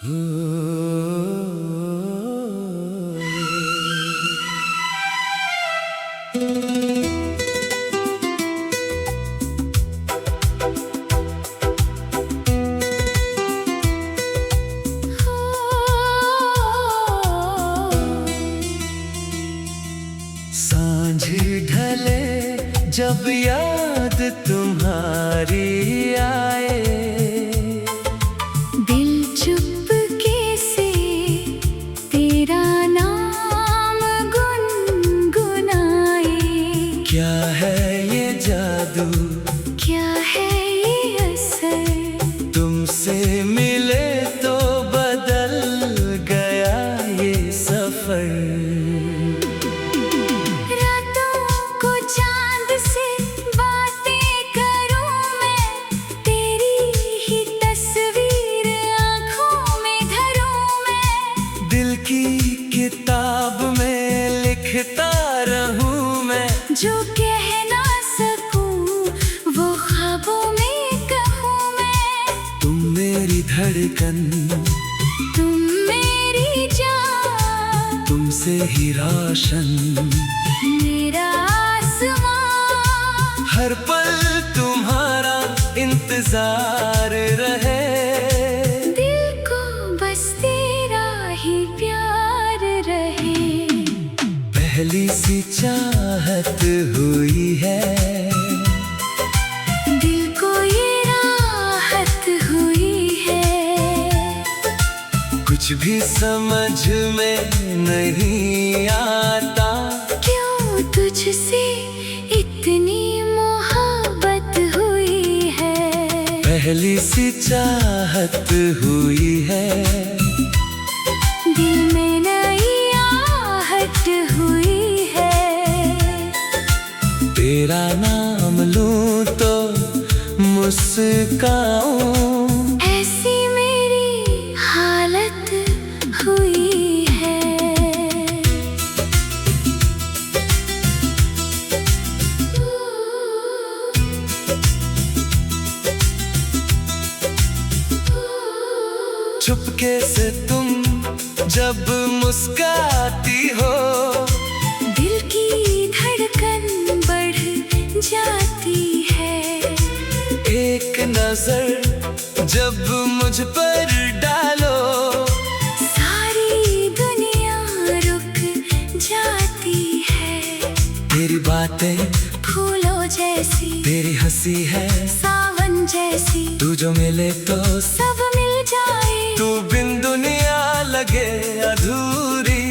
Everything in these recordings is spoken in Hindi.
सांझ ढले जब याद तुम्हारी आए, दिल चुपके से तेरा नाम गुनगुनाए। क्या है ये जादू, क्या है ये असर, तुमसे मिले तो बदल गया ये सफर। दिल की किताब में लिखता रहूं मैं, जो कह ना सकूं वो ख्वाबों में कहूं मैं। तुम मेरी धड़कन, तुम मेरी जान, तुमसे ही रोशन मेरा आसमां। हर पल तुम्हारा इंतजार रहे, पहली सी चाहत हुई है, दिल को ये राहत हुई है। कुछ भी समझ में नहीं आता, क्यों तुझसे इतनी मोहब्बत हुई है। पहली सी चाहत हुई है, दिल में नई आहट हुई है। तेरा नाम लूं तो मुस्काऊं, ऐसी मेरी हालत हुई है। चुपके से तुम जब मुस्काती हो, दिल की धड़कन बढ़ जाती है। एक नजर जब मुझ पर डालो, सारी दुनिया रुक जाती है। तेरी बातें फूलों जैसी, तेरी हंसी है सावन जैसी। तू जो मिले तो सब मिल जाए, तू बिन दुनिया लगे अधूरी।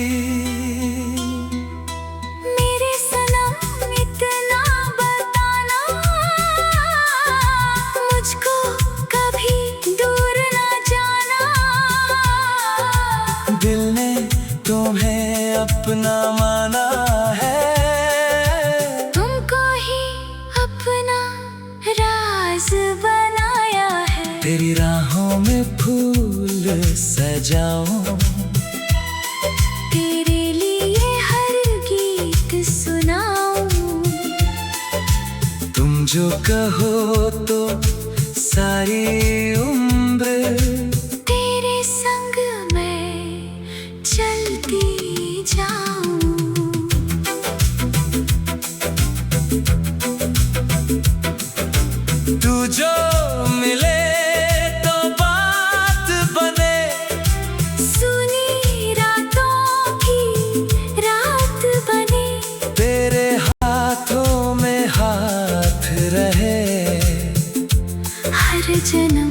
मेरे सनम इतना बताना, मुझको कभी दूर ना जाना। दिल ने तुम्हें अपना माना है, तुमको ही अपना राज बनाया है। तेरी राहों में फूल सजाऊं, तेरे लिए हर गीत सुनाऊं। तुम जो कहो तो सारी उम्र तेरे संग मैं चलती जाऊं। तू जो मिले तो बात बने, सुनी रातों की रात बने। तेरे हाथों में हाथ रहे, हर जन्म